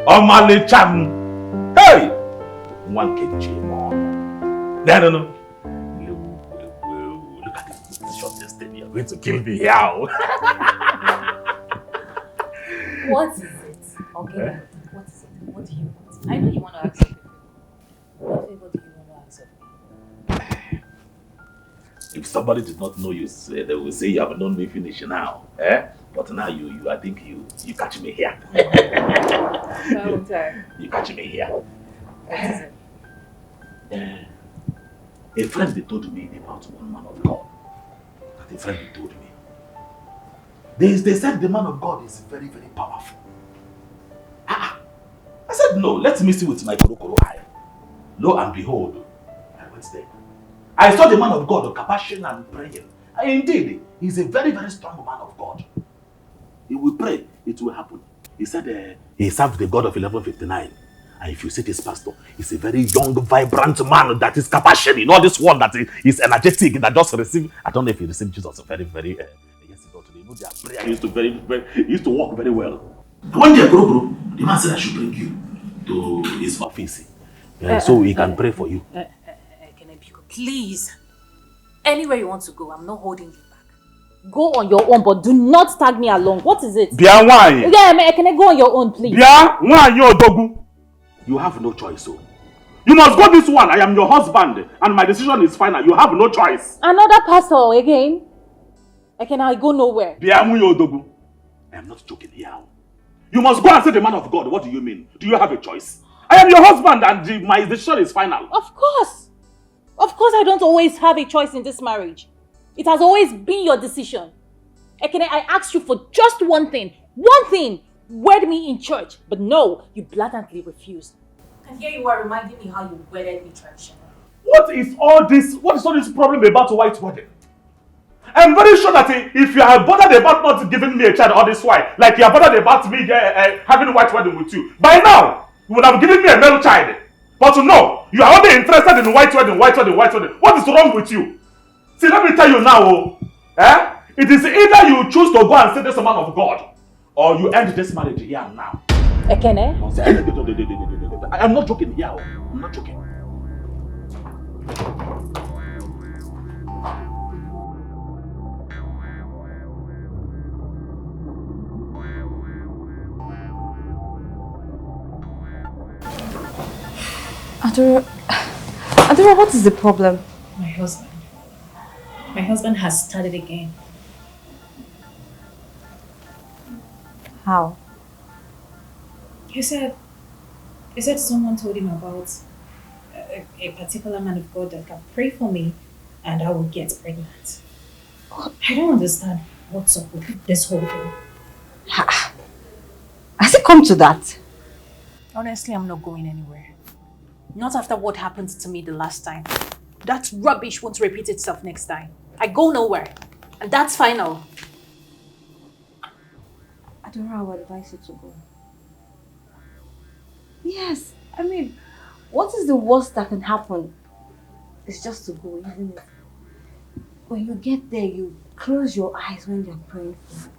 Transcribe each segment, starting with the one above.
Omale Cham. Hey! One can cheer on. No. Look at this shortest thing. You're going to kill me here. What is it? Okay. What is it? What do you want? I know you want to ask me. What favor do you want to ask of me? If somebody did not know you, they will say you have known me finish now. Eh? But now I think you catch me here. You catch me here. What is it? A friend they told me about one man of God. That a friend they told me. They said the man of God is very, very powerful. I said no, let me see with my korokoro eye. Lo and behold, I went there. I saw the man of God, compassion and praying. And indeed, he's a very, very strong man of God. He will pray, it will happen. He said he served the God of 1159. And if you see this pastor, he's a very young, vibrant man that is compassion in all this world, that is energetic, that just received. I don't know if he received Jesus very, very yes, he don't. You know, their prayer used to work very well. One day, bro, the man said I should bring you to his office so he can pray for you. Please, anywhere you want to go, I'm not holding you back. Go on your own, but do not tag me along. What is it? Bia, why? Yeah, can I go on your own, please? Bia, why you dogu? You have no choice, so. You must go this one. I am your husband, and my decision is final. You have no choice. Another pastor again? Can I go nowhere? Bia, you dogu. I am not joking here. You must go and see the man of God. What do you mean? Do you have a choice? I am your husband, and my decision is final. Of course. Of course I don't always have a choice in this marriage. It has always been your decision. Ekene, I asked you for just one thing. One thing! Wed me in church. But no, you blatantly refused. And here you are reminding me how you wedded me traditionally. What is all this problem about a white wedding? I'm very sure that if you are bothered about not giving me a child all this while, like you are bothered about me having a white wedding with you, by now, you would have given me a male child. But no, you are only interested in white wedding. What is wrong with you? See, let me tell you now, it is either you choose to go and see this man of God, or you end this marriage here and now. Ekene? I'm not joking here. I'm not joking. Adora, what is the problem? My husband has started again. How? He said someone told him about a particular man of God that can pray for me and I will get pregnant. I don't understand what's up with this whole thing. Has it come to that? Honestly, I'm not going anywhere. Not after what happened to me the last time. That rubbish won't repeat itself next time. I go nowhere. And that's final. Adora, I would advise you to go. Yes, I mean, what is the worst that can happen? It's just to go, isn't it? When you get there, you close your eyes when you're praying for.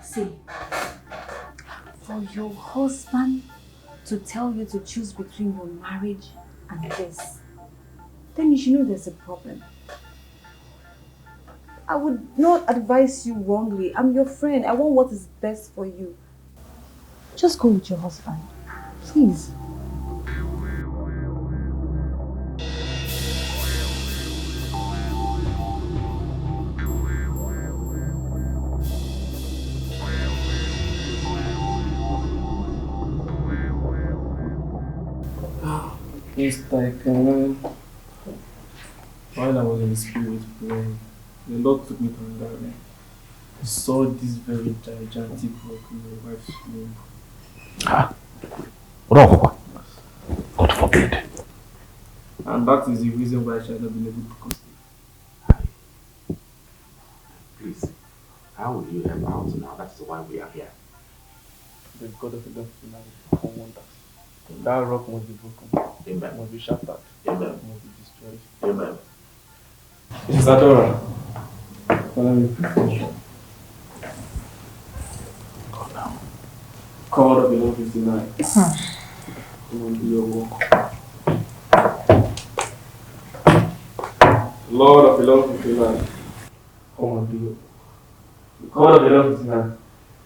See, for your husband to tell you to choose between your marriage and this, then you should know there's a problem. I would not advise you wrongly. I'm your friend. I want what is best for you. Just go with your husband. Please. It's like while I was in the spirit praying, the Lord took me to another room. I saw this very gigantic rock in my wife's room. Rock? God forbid. And that is the reason why she had not been able to conceive. Please, how will you help out now? That's why we are here. The God of the Lord will perform wonders. That rock must be broken. Amen. Must be shattered. Amen. Must be destroyed. Amen. It's Adora. Follow me, please. Go now. God of 1159. Come on, do your work. Lord of 1159. Come on, do your work. The God of 1159.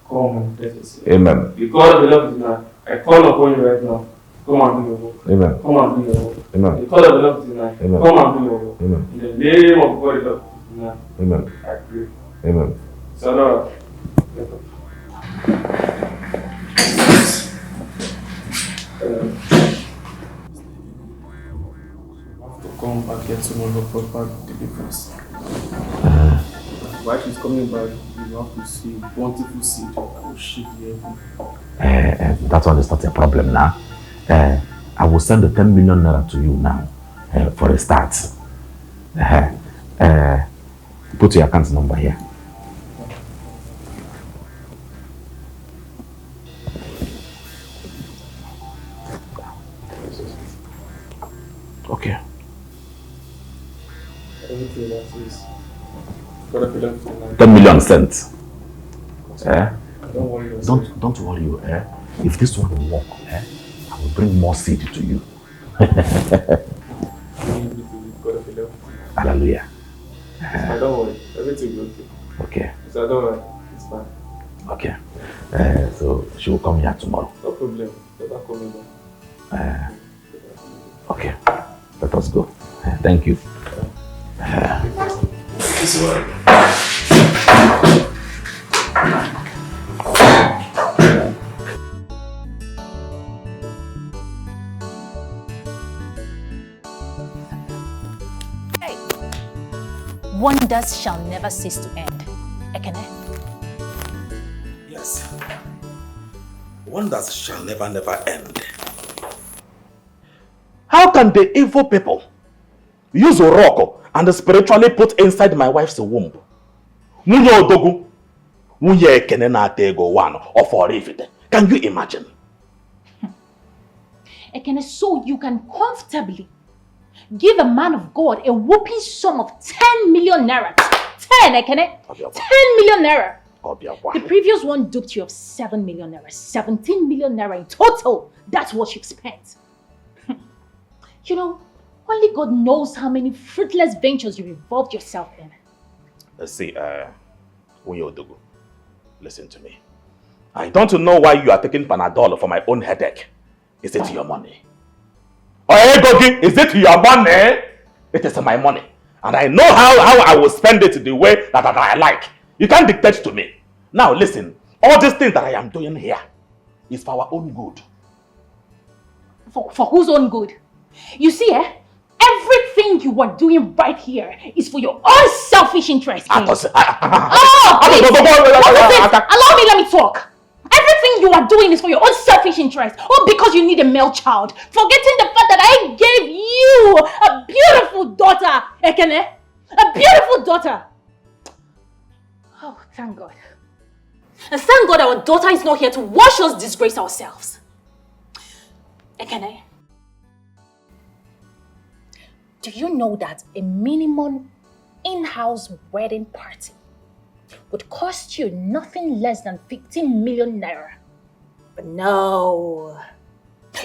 Come on, let us see. Amen. The God of 1159. I call upon you right now. Come and do your work. Amen. Come and do your work. Amen. The God of 1159. Amen. Come and do your work. Amen. In the name of God of 1159. Amen. I pray. Amen. Sadara. Have to come back here tomorrow for proper deliverance. While she's coming back, you have to see bountiful seed that will shake the heaven. That one is not a problem now. I will send the 10 million naira to you now for a start. Put your account number here. Okay. Everything that is got to be done for now. 10 million cents. Don't worry yourself. Don't worry you. If this one will work, I will bring more seed to you. Hallelujah. Don't worry. Everything will be okay. Okay. So don't worry. It's fine. Okay. So she will come here tomorrow. No problem. Never come here. Okay. Let us go. Thank you. This one. Wonders shall never cease to end. Ekene? Yes. Wonders shall never end. How can the evil people use a rock and spiritually put inside my wife's womb? Munye odogu, munye ekene na tego one of Orifite. Can you imagine? Ekene, so you can comfortably give a man of God a whooping sum of 10 million naira. 10, Ekene? 10 million naira. The previous one duped you of 7 million naira. 17 million naira in total. That's what you spent. You know, only God knows how many fruitless ventures you involved yourself in. Let's see, Unyodogu, listen to me. I don't know why you are taking Panadol for my own headache. Is it your money? Oyegogi, is it your money? It is my money. And I know how I will spend it the way that I like. You can't dictate to me. Now listen, all these things that I am doing here is for our own good. For whose own good? You see, everything you are doing right here is for your own selfish interest. Please. Allow me, let me talk. Everything you are doing is for your own selfish interest. Or because you need a male child. Forgetting the fact that I gave you a beautiful daughter, Ekene. A beautiful daughter. Oh, thank God. And thank God our daughter is not here to watch us disgrace ourselves. Ekene. Do you know that a minimum in-house wedding party would cost you nothing less than 15 million naira? But no,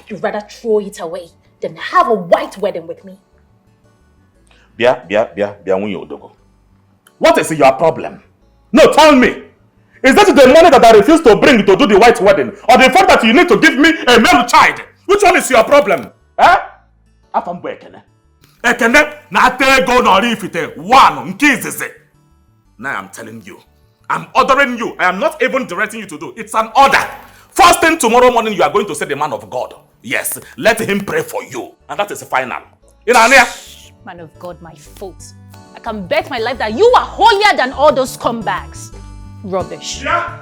you'd rather throw it away than have a white wedding with me. What is your problem? No, tell me. Is that the money that I refuse to bring to do the white wedding? Or the fact that you need to give me a male child? Which one is your problem? Ekene na tego no rifite one nkizizi. Now I'm telling you, I'm ordering you. I am not even directing you to do. It's an order. First thing tomorrow morning, you are going to say the man of God. Yes, let him pray for you, and that is final. Man of God, my fault. I can bet my life that you are holier than all those scumbags. Rubbish. Yeah.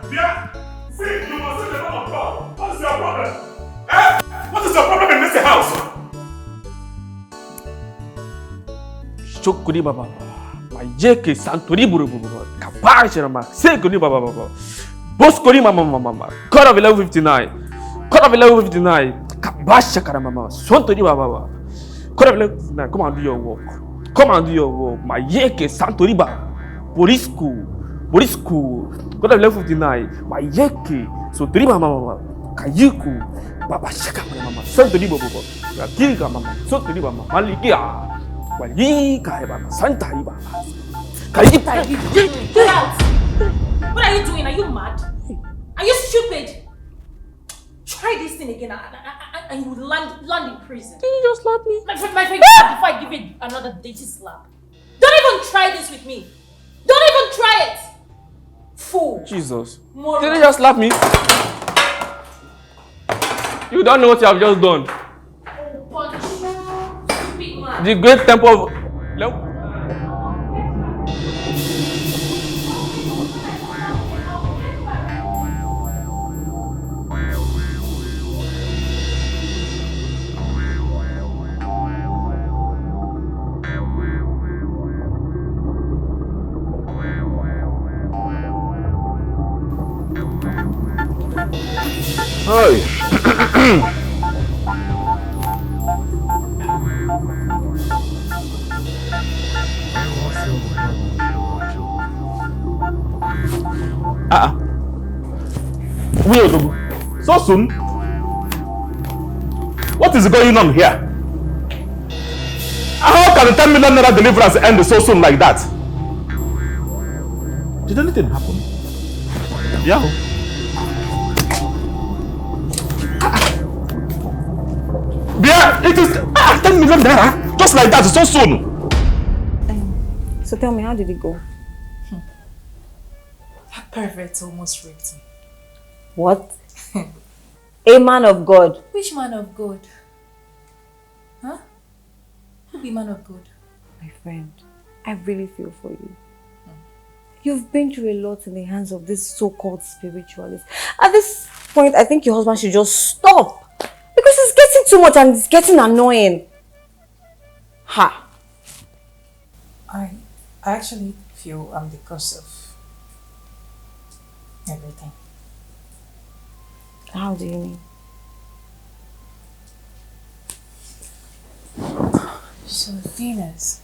See, you must say the man of God. What is your problem? What is your problem in this house? Chokuri baba, my jeke santori buru buru, kabash rama, sekuri baba baba, boskori mama, cut of 1159, cut of 1159, kabash shakara mama, santori baba, cut of 1159. Come and do your work. Come and do your work. My jeke santori baba, Borisku, cut of 1159, my jeke, so three mama, Kayiku, Baba Shaka, Mama, Santoni Bobo, Rakiga, Mama, Santoni, Mama, Malikia, Walika, Mama, Santa Iba. Get out! What are you doing? Are you mad? Are you stupid? Try this thing again and you will land in prison. Did you just slap me? My friend, before I give you another dirty slap. Don't even try this with me. Don't even try it. Fool. Jesus. Moron. Did you just slap me? You don't know what you have just done. Punch. Stupid man. The great temple of... Hey. So soon? What is going on here? How can the 10 million naira deliverance end so soon like that? Did anything happen? Yeah. It is 10 million naira, just like that, so soon. So tell me, how did it go? That pervert almost raped me. What? A man of God. Which man of God? Huh? Who be man of God? My friend, I really feel for you. You've been through a lot in the hands of this so-called spiritualist. At this point, I think your husband should just stop. Because it's getting too much and it's getting annoying. Ha! I actually feel I'm the cause of everything. How do you mean? So the thing is,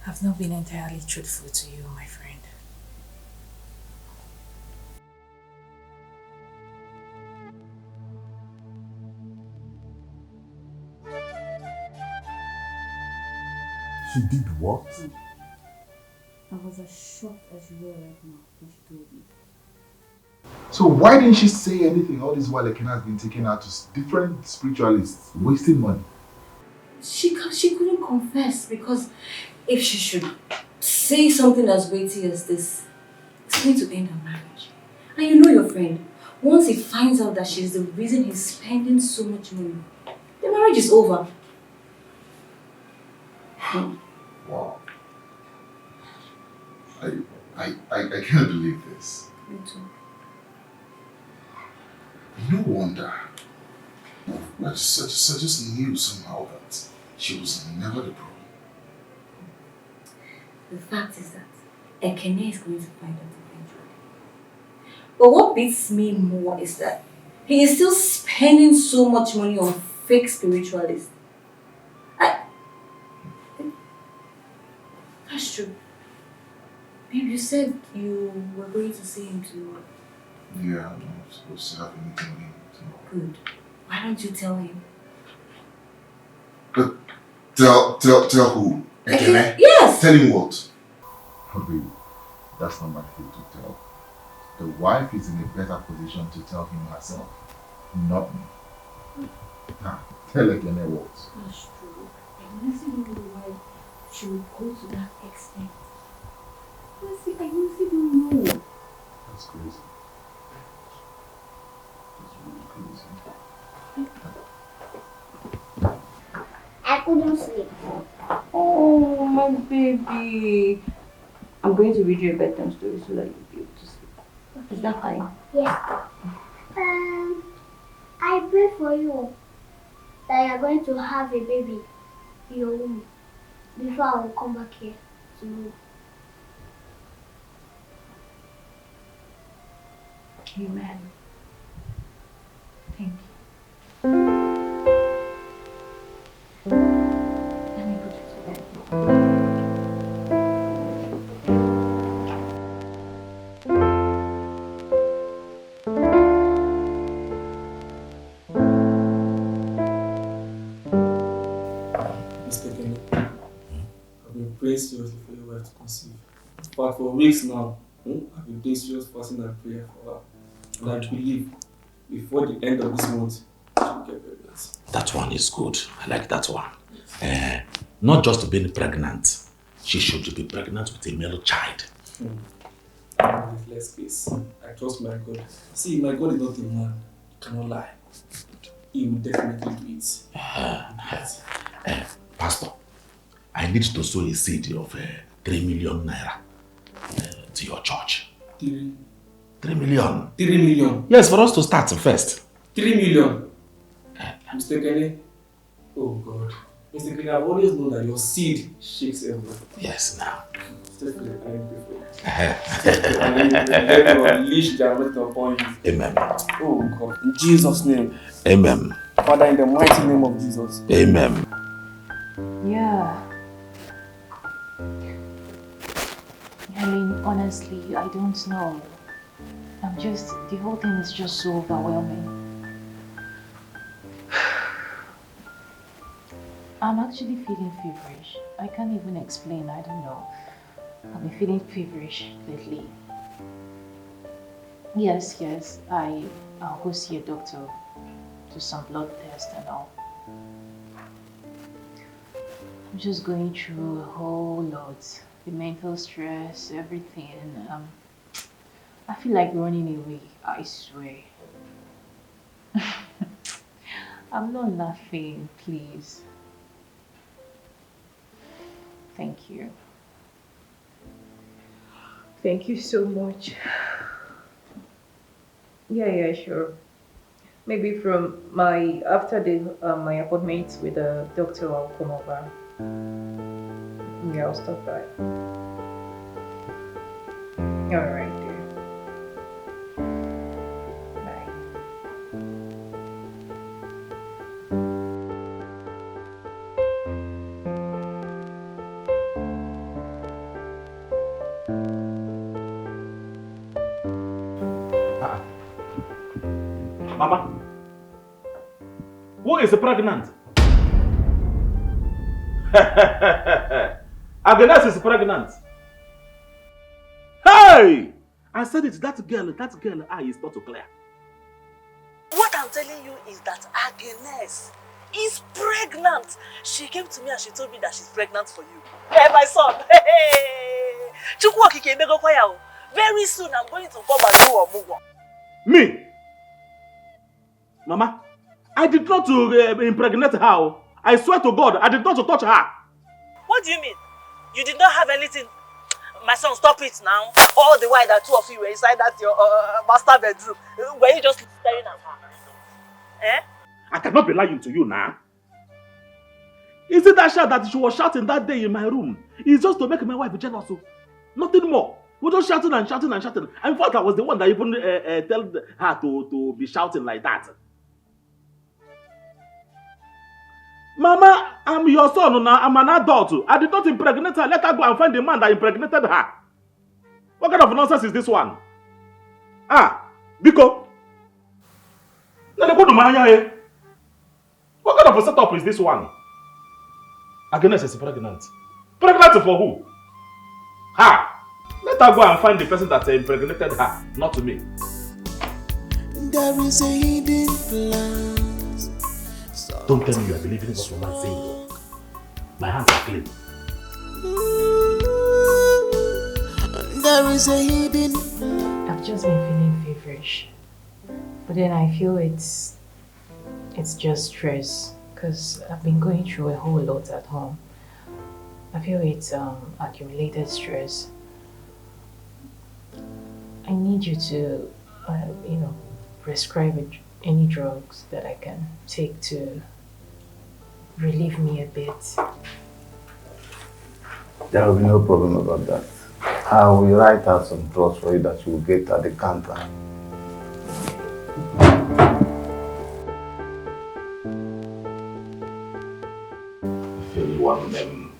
I've not been entirely truthful to you, my friend. She did what? I was as shocked as you were right now when she told me. So why didn't she say anything all this while Ekene has been taken out to different spiritualists, wasting money? She couldn't confess because if she should say something as weighty as this, it's going to end her marriage. And you know your friend, once he finds out that she's the reason he's spending so much money, the marriage is over. Wow. I can't believe this. Me too. No wonder. I just knew somehow that she was never the problem. The fact is that Ekene is going to find out eventually. But what beats me more is that he is still spending so much money on fake spiritualists. That's true. Babe, you said you were going to see him tomorrow. Yeah, I'm supposed to have a meeting with him tomorrow. Good. Why don't you tell him? But tell who? Ekene? Yes! Tell him what? Oh, baby, that's not my thing to tell. The wife is in a better position to tell him herself, not me. Now, tell Ekene what? That's true. I honestly don't know why she would go to that extent. Honestly, I honestly don't know. That's crazy. That's really crazy. I couldn't sleep. Oh, my baby. I'm going to read you a bedtime story so that you'll be able to sleep. Is that fine? Yes. I pray for you that you're going to have a baby in your womb before I will come back here tomorrow. Amen. Thank you. Let me put it to bed. seriously for your wife to conceive. But for weeks now, I've been doing serious fasting and prayer for her. And I believe before the end of this month, she will get pregnant. That one is good. I like that one. Not just being pregnant. She should be pregnant with a male child. With less case. I trust my God. See, my God is not a man. He cannot lie. He will definitely do it. Pastor, I need to sow a seed of 3 million naira to your church. 3 million. 3 million? Yes, for us to start first. 3 million? Mr. Kenny? Oh God. Mr. Kenny, I've always known that your seed shakes everyone. Yes, now. Stephanie, I am grateful. Let me unleash the anointing upon you. Amen. Oh God. In Jesus' name. Amen. Father, in the mighty name of Jesus. Amen. Yeah. Helen, honestly, I don't know. The whole thing is just so overwhelming. I'm actually feeling feverish. I can't even explain, I don't know. I've been feeling feverish lately. Yes, I'll go see a doctor, do some blood tests and all. I'm just going through a whole lot. The mental stress, everything. I feel like running away, I swear. I'm not laughing, please. Thank you. Thank you so much. Yeah, sure. Maybe after my appointment with the doctor, I'll come over. Yeah, I'll stop by. All right, dear. Bye. Mama, who is pregnant? Agnes is pregnant. Hey! I said it, that girl eye is not clear. What I'm telling you is that Agnes is pregnant. She came to me and she told me that she's pregnant for you. Hey, my son. Hey! Very soon I'm going to come and do a move. Me? Mama, I did not impregnate her. I swear to God, I did not touch her. What do you mean? You did not have anything? My son, stop it now. All the while that two of you were inside that your master bedroom, were you just staring at her? Eh? I cannot be lying to you now. Is it that shout that she was shouting that day in my room? It's just to make my wife jealous. Nothing more. We're just shouting and shouting and shouting. In fact, I was the one that even told her to be shouting like that. Mama, I'm your son now. I'm an adult. I did not impregnate her. Let her go and find the man that impregnated her. What kind of nonsense is this one? Biko. What kind of a setup is this one? Agnes is pregnant. Pregnant for who? Her. Let her go and find the person that impregnated her, not me. There is a hidden plan. Don't tell me you are believing what your man is saying. My hands are clean. There is a hidden. I've just been feeling feverish, but then I feel it's just stress because I've been going through a whole lot at home. I feel it's accumulated stress. I need you to, prescribe any drugs that I can take to relieve me a bit. There will be no problem about that. I will write out some drugs for you that you will get at the counter. If anyone of them,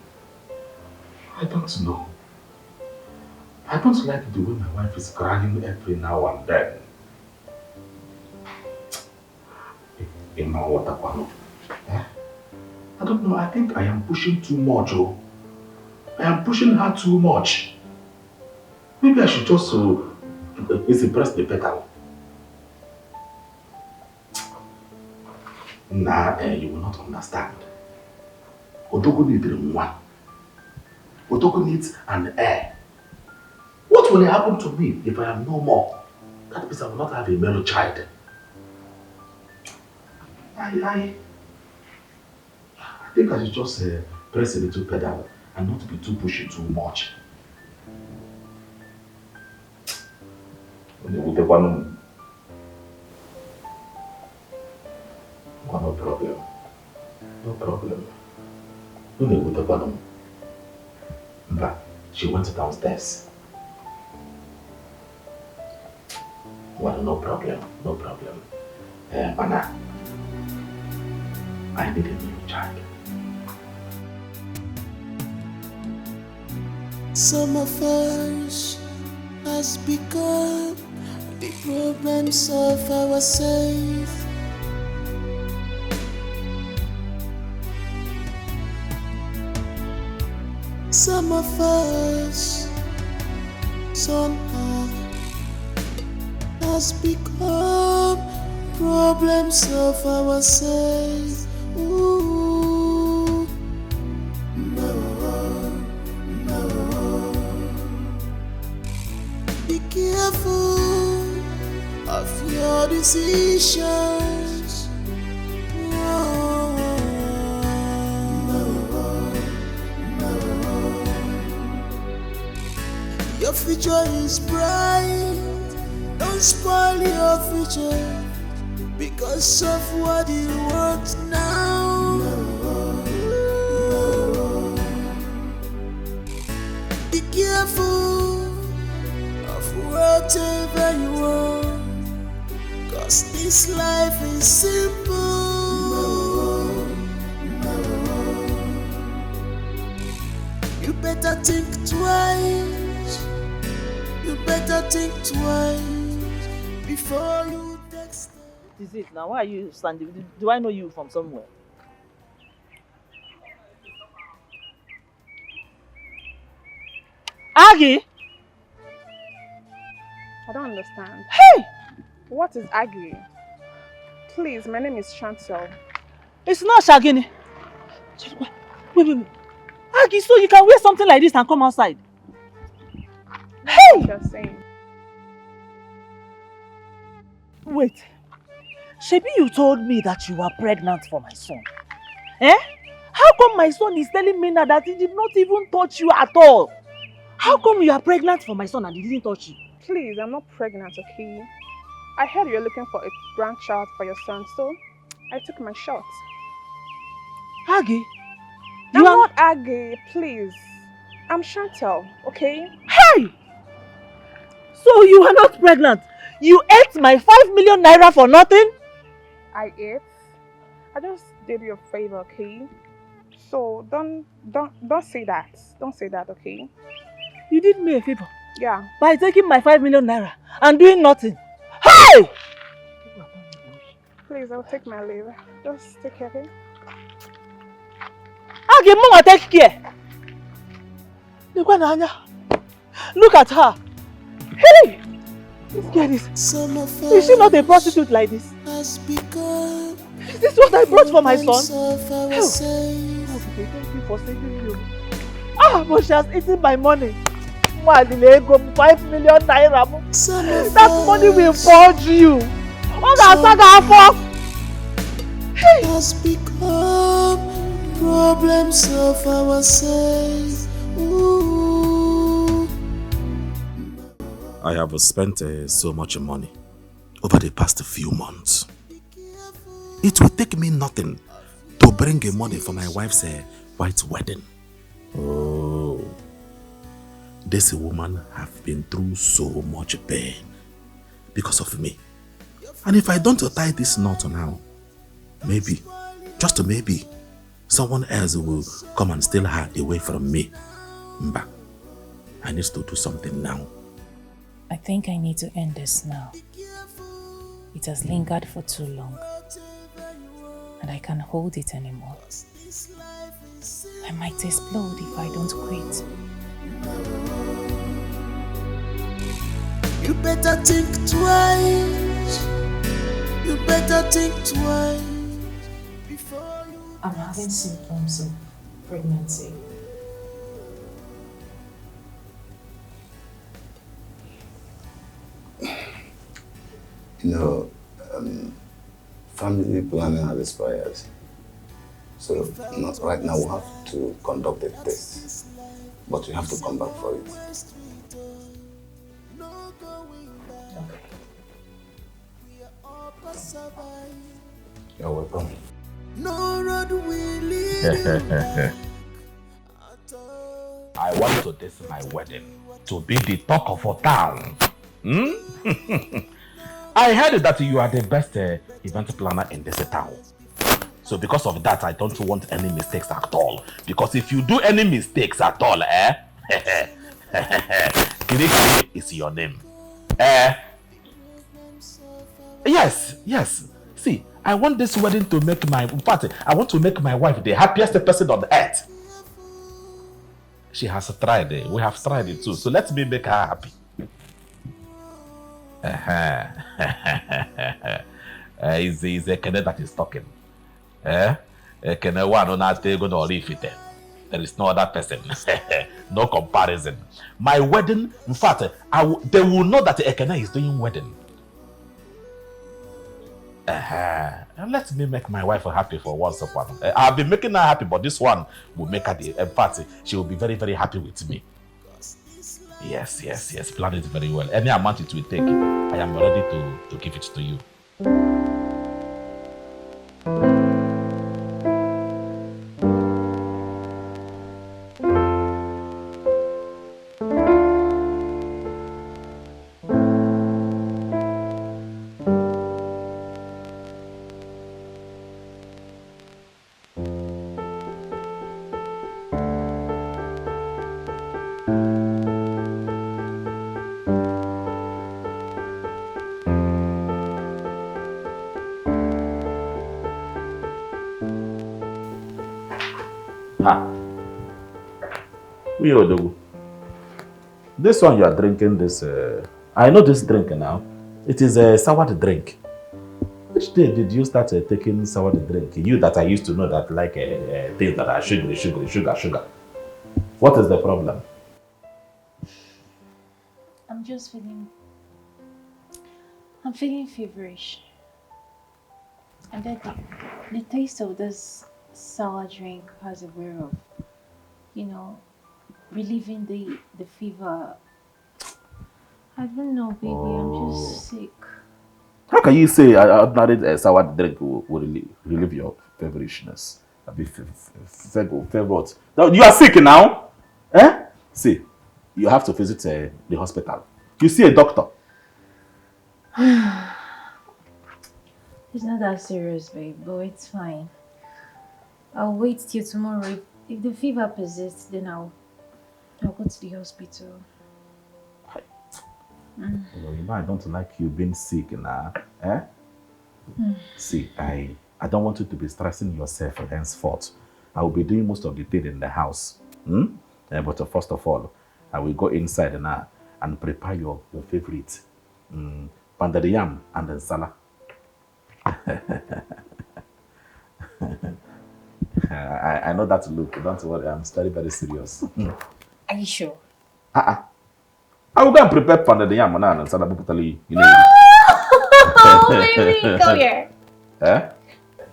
I don't know. I don't like the way my wife is crying every now and then. In my water, I don't know, I think I am pushing too much. I am pushing her too much. Maybe I should just press the pedal. Nah, you will not understand. Otoko needs one. Otoko needs an heir. What will happen to me if I am no more? That means I will not have a male child. I think I should just press a little pedal and not be too pushy too much. No problem. No problem. But she went downstairs. Well, no problem. Mana, I need a new child. Some of us has become the problems of ourselves. Some of us somehow has become problems of ourselves. Ooh, no. Be careful of your decisions. Your future is bright. Don't spoil your future because of what you want now. Be careful of whatever you want, cause this life is simple. You better think twice. You better think twice before you text. What is it now? Why are you standing? Do I know you from somewhere? Aggie! I don't understand. Hey! What is Aggie? Please, my name is Chantel. It's not Shagini. Wait. Aggie, so you can wear something like this and come outside? Hey! What you're saying. Wait. Shebi, you told me that you were pregnant for my son. Eh? How come my son is telling me now that he did not even touch you at all? How come you are pregnant for my son and he didn't touch you? Please, I'm not pregnant, okay? I heard you're looking for a grandchild for your son, so I took my shot. Aggie? I'm not Aggie, please. I'm Chantel, okay? Hey! So you are not pregnant? You ate my 5 million naira for nothing? I ate. I just did you a favor, okay? So don't say that. Don't say that, okay? You did me a favor? Yeah. By taking my 5 million naira and doing nothing. Hey! Please, I'll take my leave. Just take care, okay? Aggie, Mama, take care. Look at her. Hey! This girl is she not a prostitute like this? Is this what I brought for my son? Hell. Thank you for saving you. But she has eaten my money. 5 million naira. That money will forge you. Hey! Has become problems of ourselves. Ooh. I have spent so much money over the past few months. It will take me nothing to bring money for my wife's white wedding. Oh, this woman have been through so much pain because of me. And if I don't tie this knot now, maybe, just maybe, someone else will come and steal her away from me. Mba, I need to do something now. I think I need to end this now. It has lingered for too long, and I can't hold it anymore. I might explode if I don't quit. You better think twice. You better think twice before you... I'm having symptoms of pregnancy. You know, family planning has expired. So not right now we have to conduct a test. But you have to come back for it. Okay. You're welcome. No road will lead. I want to this my wedding to be the talk of a town. I heard that you are the best event planner in this town. So because of that, I don't want any mistakes at all. Because if you do any mistakes at all, Kirikiri is your name. Yes. See, I want this wedding to make my party. I want to make my wife the happiest person on earth. She has tried it. We have tried it too. So let me make her happy. It's Ekene that is talking. Ekene one on that go no leave it. There is no other person. No comparison. My wedding, in fact, they will know that Ekene is doing wedding. And let me make my wife happy for once upon. I've been making her happy, but this one will make her in fact, she will be very, very happy with me. Yes. Plan it very well. Any amount it will take, I am ready to give it to you. This one you are drinking, this I know this drink now. It is a sour drink. Which day did you start taking sour drink? You that I used to know that like things that are sugar. What is the problem? I'm feeling feverish. And then the taste of this sour drink has a way of, relieving the fever. I don't know, baby. I'm just sick. How can you say ordinary sour drink will relieve your feverishness? Favorite. You are sick now? See, you have to visit the hospital. You see a doctor. It's not that serious, babe, but it's fine. I'll wait till tomorrow. If the fever persists, then I'll go to the hospital. I don't like you being sick now. See, I don't want you to be stressing yourself henceforth. I will be doing most of the thing in the house. But first of all, I will go inside now and prepare your favorite pounded yam and then salad. I know that look. Don't worry, I'm very, very serious. Are you sure? I will go and prepare pounded yam and salad. Oh, baby, come here.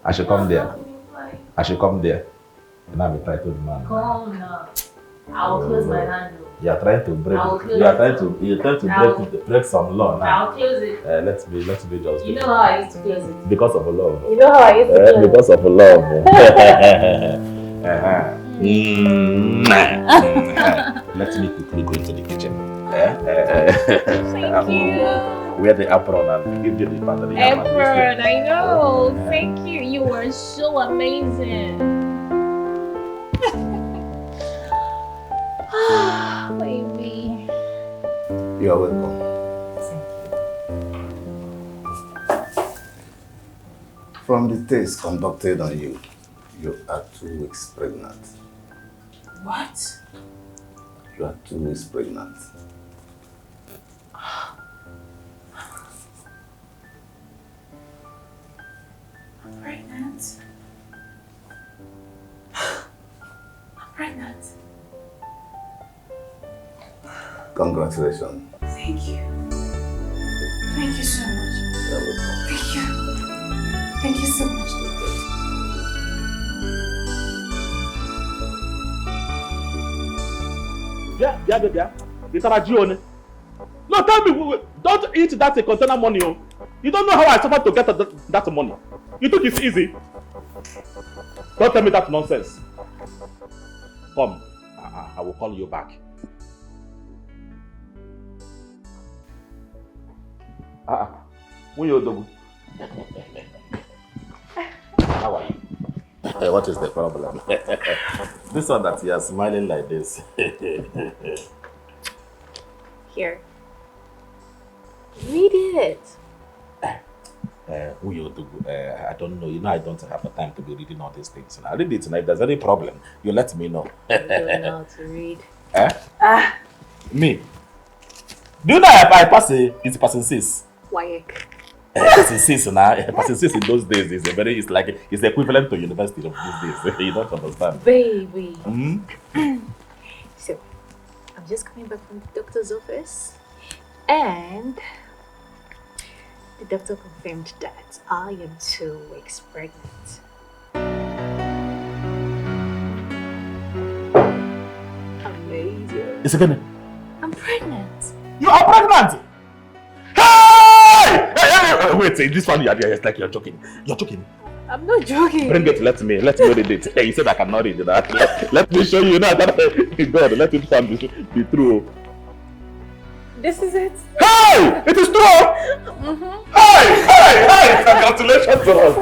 I should come there. And I will try to man. Come now. I will close my hand. You are trying to break. Break some law now. I'll close it. Let's be just. You know how I used to close it. Because of love. You know how I used to close it. Because of love. Let me quickly go into the kitchen. Thank you. Wear the apron and give you the pattern. Apron, I know. Thank you. You were so amazing. Baby. You are welcome. From the test conducted on you, you are 2 weeks pregnant. What? You are 2 weeks pregnant. I'm pregnant. I'm pregnant. Congratulations. Thank you. Thank you so much. You're welcome. Thank you. Thank you so much, Doctor. Yeah. It's about you. No, tell me, don't eat that container money. Oh. You don't know how I suffered to get that money. You think it's easy? Don't tell me that nonsense. Come, I will call you back. How are you? What is the problem? This one that you are smiling like this. Here. Read it. I don't know. You know, I don't have the time to be reading all these things. I'll read it tonight. If there's any problem, you let me know. I don't know how to read. Me? Do you know I pass it's passing 6? Why? Passing 6 now. Passing 6 in those days is it's the equivalent to university of these days. You don't understand. Baby. Mm-hmm. So, I'm just coming back from the doctor's office and the doctor confirmed that I am 2 weeks pregnant. Amazing. It's again. I'm pregnant. You are pregnant! Hey! Wait, this one it's like you're joking. You're joking. I'm not joking. Bring it, let me read it. Hey, you said I cannot read that. Let me show you now. God, let it be true. This is it. Hey! It is true! Hey! Congratulations to us!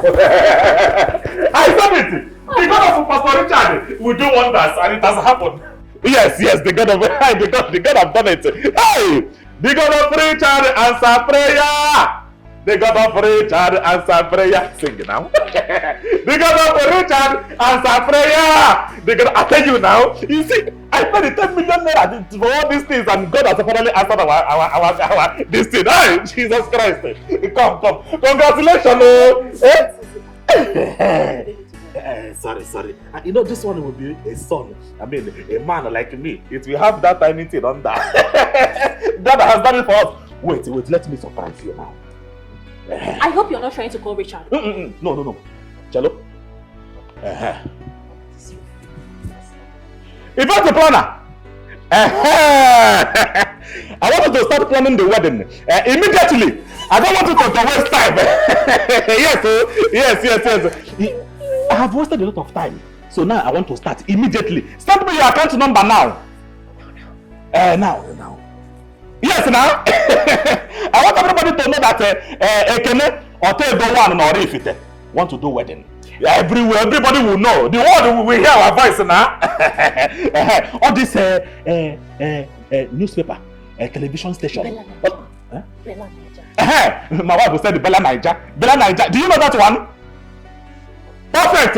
I said it! The God of Pastor Richard will do wonders, and it has happened. Yes, the God of done it. Hey! The God of Richard answer prayer! The God of Richard answer prayer. Sing it now. The God of Richard answer prayer. I tell you now. You see, I paid 10 million naira for all these things, and God has finally answered our this thing. Hey, Jesus Christ! Come. Congratulations, Sorry. You know, this one will be a son. I mean, a man like me. It will have that tiny thing on that. God has done it for us. Wait. Let me surprise you now. I hope you're not trying to call Richard. No. Cello? If I'm the planner, I want you to start planning the wedding immediately. I don't want you to waste time. Yes. I have wasted a lot of time. So now I want to start immediately. Send me your account number now. Now. Yes, now. I want everybody to know that Ekene or Tego one or Ifite want to do wedding. Everywhere, everybody will know. The world will hear our voice now. All this newspaper, television station. Bella Niger. My wife will say the Bella Niger. Do you know that one? Perfect.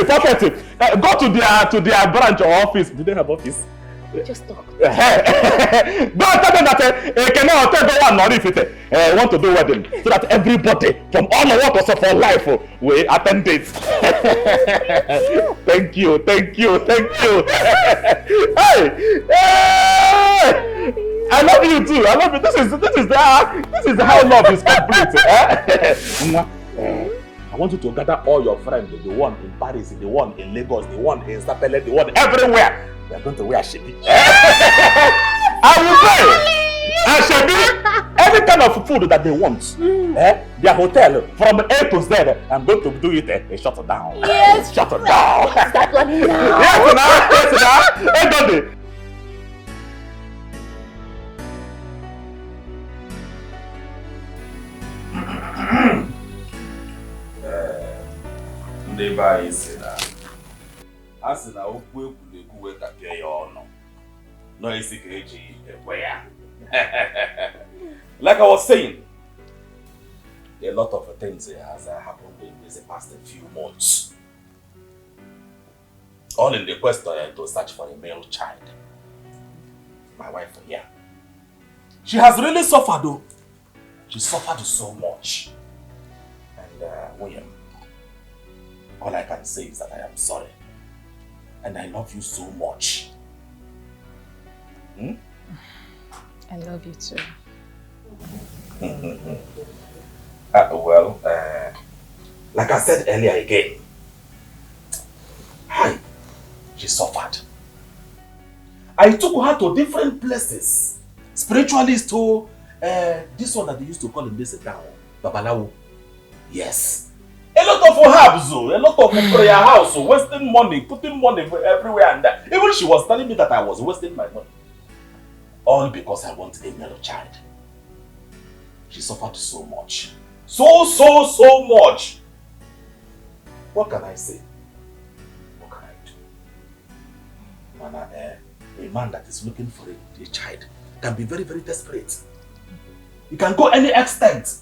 Go to their branch or office. Do they have office? Just talk. Go and tell them that Ekene or Tego one or Ifite want to do wedding, so that everybody from all the walks of our life will attend it. Thank you. Hey! I love you too. I love you. This is how love is complete. I want you to gather all your friends, the one in Paris, the one in Lagos, the one in Sapele, the one everywhere. We are going to wear shebi. I will say, shebi, any kind of food that they want, their hotel from A to Z, I'm going to do it a shut down. Yes. Shut down. Start planning now. Yes, now. Hey, don't they? Ndị be anyị si na a sị na okwu ekwuru wee kapịa ya ọnụ nọ isi ka eji ekwe ya. Like I was saying, a lot of things has happened in the past few months. All in the quest to search for a male child. My wife here. She has really suffered though. She suffered so much. And William, all I can say is that I am sorry. And I love you so much. Hmm? I love you too. Well, like I said earlier again, she suffered. I took her to different places. Spiritualists to this one that they used to call in this town, Babalawo. Yes. A lot of herbs, a lot of prayer house, wasting money, putting money everywhere and that. Even she was telling me that I was wasting my money. All because I want a male child. She suffered so much. So much. What can I say? What can I do? Mana, a man that is looking for a child can be very, very desperate. He can go any extent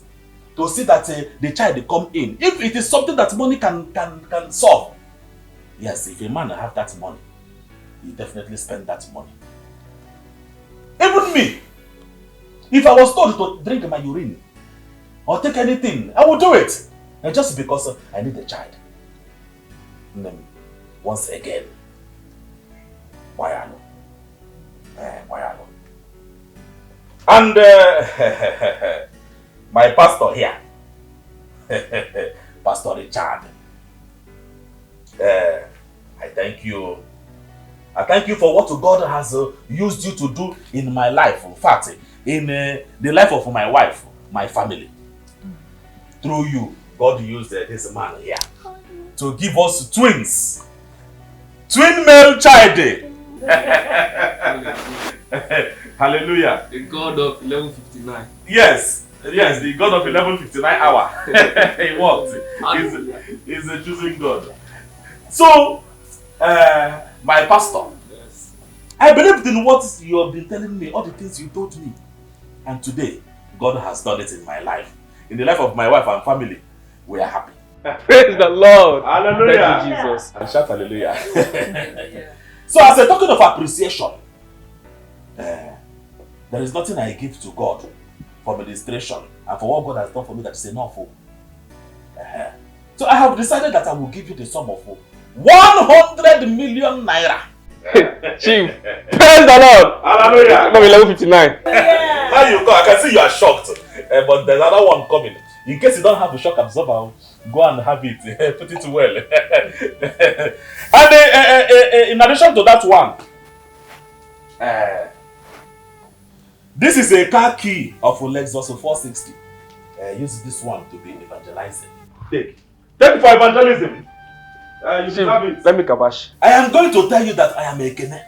to see that the child come in. If it is something that money can solve. Yes, if a man have that money, he definitely spend that money. Even me, if I was told to drink my urine or take anything, I would do it. And just because I need a child. And then, once again, why I know? And my pastor here, Pastor Richard, I thank you. I thank you for what God has used you to do in my life. In fact, in the life of my wife, my family. Through you, God used this man here to give us twins. Twin male child. Hallelujah. The God of 11:59. Yes, the God of 11:59 hour. He worked. He's a choosing God. So, my pastor, yes. I believed in what you have been telling me, all the things you told me. And today, God has done it in my life. In the life of my wife and family, we are happy. Praise the Lord. Hallelujah. Thank you, Jesus. And shout hallelujah. So as a token of appreciation, there is nothing I give to God for ministration and for what God has done for me that is enough. So I have decided that I will give you the sum of 100 million naira. Chief, praise the Lord. Hallelujah. Number 11:59. Now you go, I can see you are shocked. But there's another one coming. In case you don't have a shock absorber, go and have it. Put it well. And in addition to that one, this is a car key of a Lexus 460. Use this one to be evangelizing. Take it for evangelism. You should have it. Let me kabash. I am going to tell you that I am Ekene.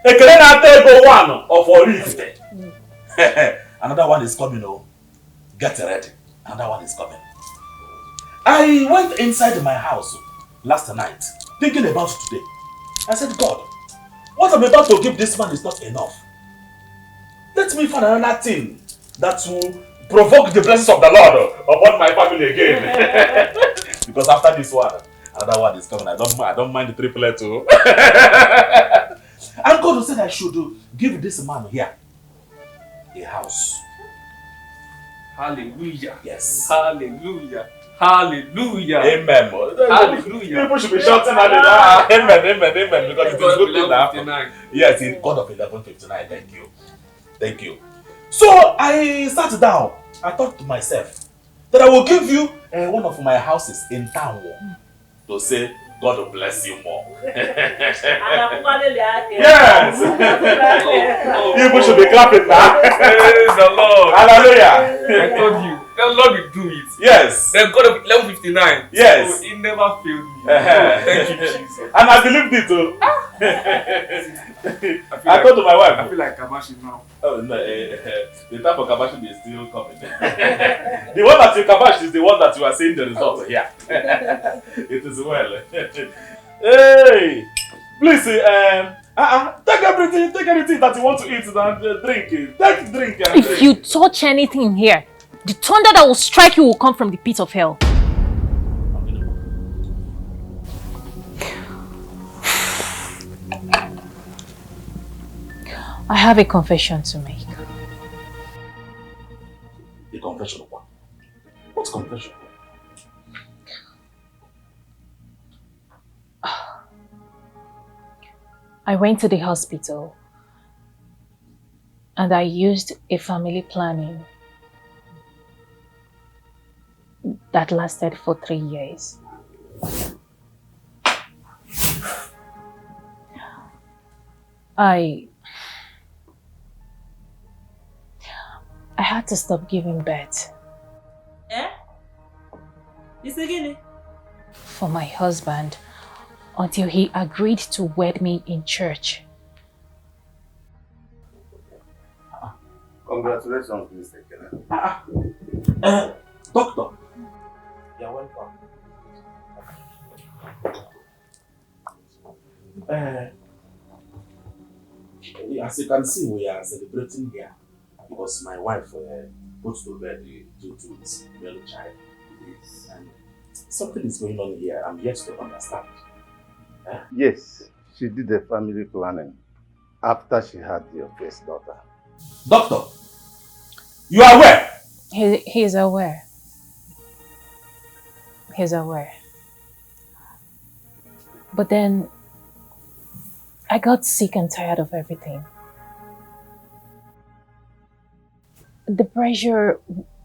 Ekene na take one of Orifite. Another one is coming. Oh, get ready. Another one is coming. I went inside my house last night thinking about today. I said, God, what I'm about to give this man is not enough. Let me find another thing that will provoke the blessings of the Lord upon my family again. Because after this one, another one is coming. I don't mind the triplet too. And God said I should give this man here a house. Hallelujah. Yes. Hallelujah. Hallelujah. Amen. Hallelujah. People should be shouting hallelujah. Amen. Because it is good thing that happen. Yes, in God of 11:59. Thank you. Thank you. So I sat down. I thought to myself that I will give you one of my houses in town to say, God will bless you more. Yes! People should be clapping now. Praise the Lord. Hallelujah. I told you, the Lord will do it. Yes. The God of 11:59. Yes. So he never failed me. Thank you, Jesus. And I believed it too. I told to my wife. I feel like Kabashi now. Oh no, the type of kabash is still coming. The one that you kabash is the one that you are seeing the result here. It is well. Hey, please, take everything that you want to eat and drink. Take drink. If you touch anything in here, the thunder that will strike you will come from the pit of hell. I have a confession to make. A confession of what? What's confession? I went to the hospital and I used a family planning that lasted for 3 years. I had to stop giving birth. Eh? It's again. For my husband until he agreed to wed me in church. Congratulations, Mr. Kenneth. Doctor. You're welcome. As you can see, we are celebrating here because my wife put to bed the two twins, male child. Yes. And something is going on here. I'm yet to understand. Yes, she did the family planning after she had your first daughter. Doctor, you are aware? He's aware. He's aware. But then I got sick and tired of everything. The pressure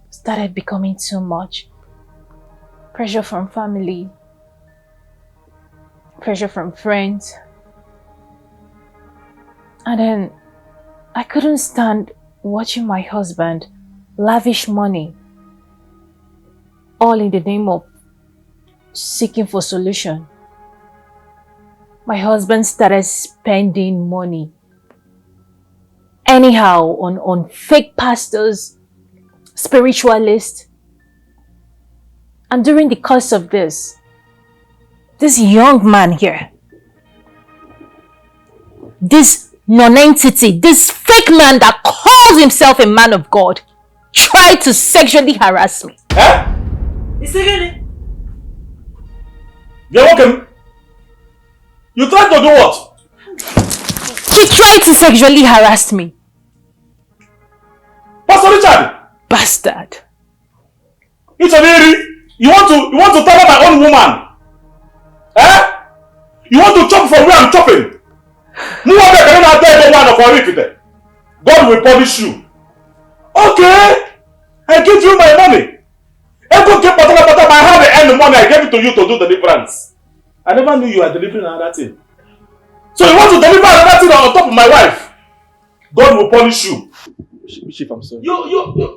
started becoming too much. Pressure from family, pressure from friends. And then I couldn't stand watching my husband lavish money, all in the name of seeking for solution. My husband started spending money anyhow on fake pastors, spiritualists. And during the course of this young man here, this non-entity, this fake man that calls himself a man of God, tried to sexually harass me. Eh? It's again. You're welcome. You tried to do what? He tried to sexually harass me. Pastor Richard! Bastard. Infiniy, you want to tell my own woman? Eh? You want to chop from where I'm chopping? God will punish you. Okay, I give you my money. I have the end money. I gave it to you to do the difference. I never knew you were delivering another thing. So you want to deliver another thing on top of my wife? God will punish you. Chief, I'm sorry.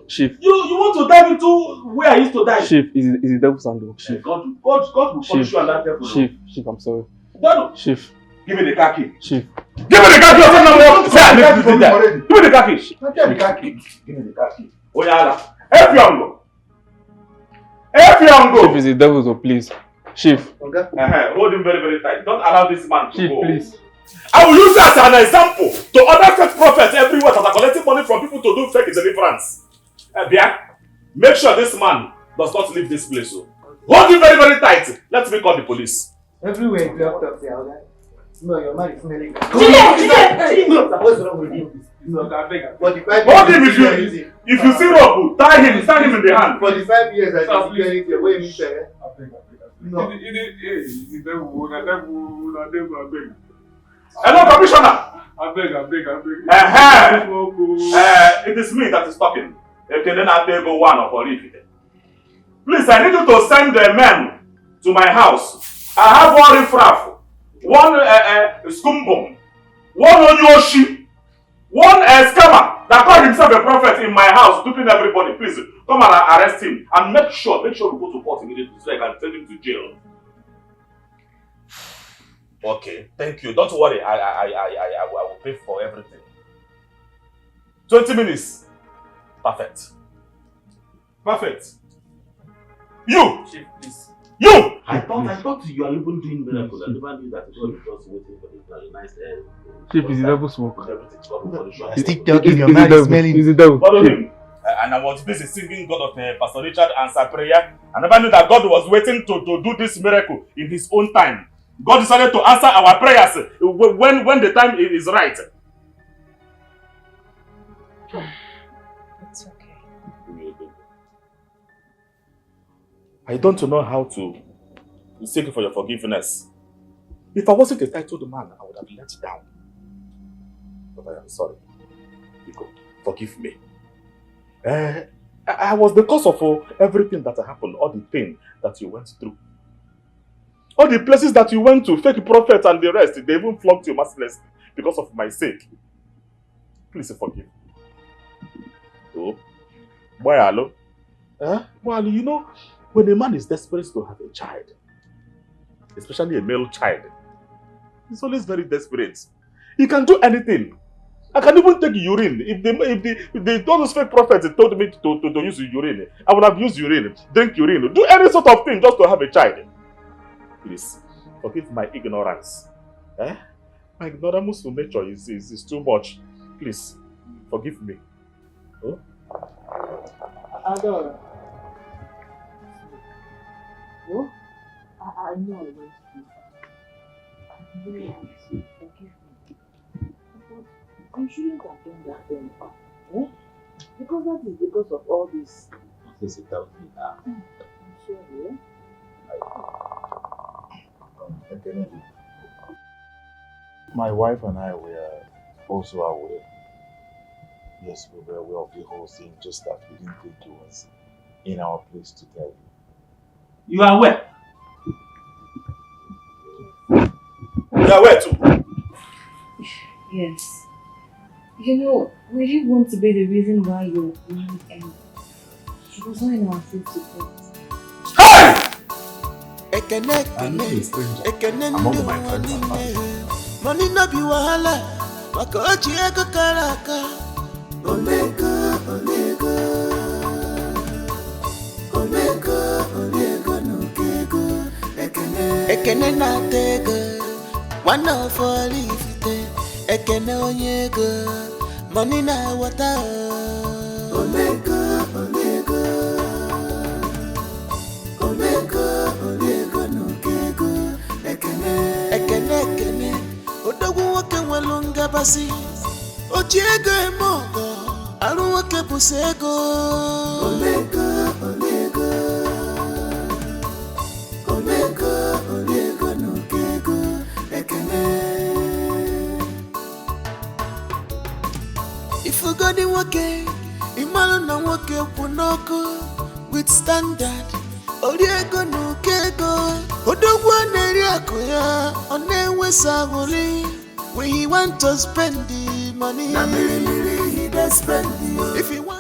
Chief. You want to dive into where I used to dive? Chief, is the devil's handle. Chief. God will punish you and that devil. Chief, I'm sorry. God. Chief. Give me the car key. Chief. Give me the car key. Give me the car key. Give me the car key. Oh yeah. Help you. Chief, is the devil's, so please. Chief. Okay. Hold him very, very tight. Don't allow this man to Chief, go. please. I will use that as an example to other fake prophets everywhere that are collecting money from people to do fake deliverance. Make sure this man does not leave this place. So. Hold him very, very tight. Let me call the police. Everywhere you blocked up there, okay? No, your man is smelling. What's wrong with you? Hold him if you see rope, tie him in the hand. For the 5 years I did security, where you say? No. Hello, Commissioner. I beg. It is me that is talking. Okay, then I'll take one of it. Please, I need you to send the men to my house. I have one riffraff, one scumbum, one onyoshi, one scammer that called himself a prophet in my house, duping everybody. Please come and arrest him and make sure we go to court immediately so I can send him to jail. Okay, thank you. Don't worry, I will pay for everything. 20 minutes. Perfect. You! Chief, please. You! I thought you are even doing miracles. I never knew that God was just waiting for the nice air. Chief, is the devil smoke? Still talking, your man is smelling. Is the devil? Follow him. And I was busy singing God of Pastor Richard answer prayer. I never knew that God was waiting to do this miracle in his own time. God decided to answer our prayers when the time is right. It's okay. I don't know how to seek for your forgiveness. If I wasn't a titled man, I would have let down. But I am sorry. Biko, forgive me. I was the cause of everything that happened, all the pain that you went through. All the places that you went to, fake prophets and the rest, they even flogged you mercilessly because of my sake. Please forgive me. Oh, boy, hello. Well, you know, when a man is desperate to have a child, especially a male child, he's always very desperate. He can do anything. I can even take urine. If all those fake prophets told me to use urine, I would have used urine, drink urine, do any sort of thing just to have a child. Please, forgive my ignorance. My ignorance to nature is too much. Please, forgive me. Oh? Adora. Oh? I know I went to. I'm very happy. Forgive me. But I shouldn't have done that then. Because that is because of all this. Please tell me now. I'm sorry. My wife and I were also aware. Yes, we were aware of the whole thing, just that we didn't think it was in our place to tell you. You are aware? You are aware too? Yes. You know, we didn't want to be the reason why your marriage ended. She was not in our safe support. I'm not a stranger among my friends and family. Money no be wahala, makochi ego karaka. Omega, Omega, Omega, Omega no kego. Ekene na tega, one of all ifite. Ekene onyega, money na wata. Omega, Omega, Omega, Omega no kego. Ekene, odogwu nwoke nwelu ngabasị. Oji ego eme ọgọ, arụ nwoke bụsị ego. Omega, Omega, Omega, Omega n'oge ego. Ekene. Ifugodi nwoke, ịmalụ na nwoke kwụ n'ọkụ with standard. Ori ego n'oge ego. Odogwu na-eri akụ ya, ọ na-enwesa aṅụrị. When he want to spend the money, he does spend the money. If he want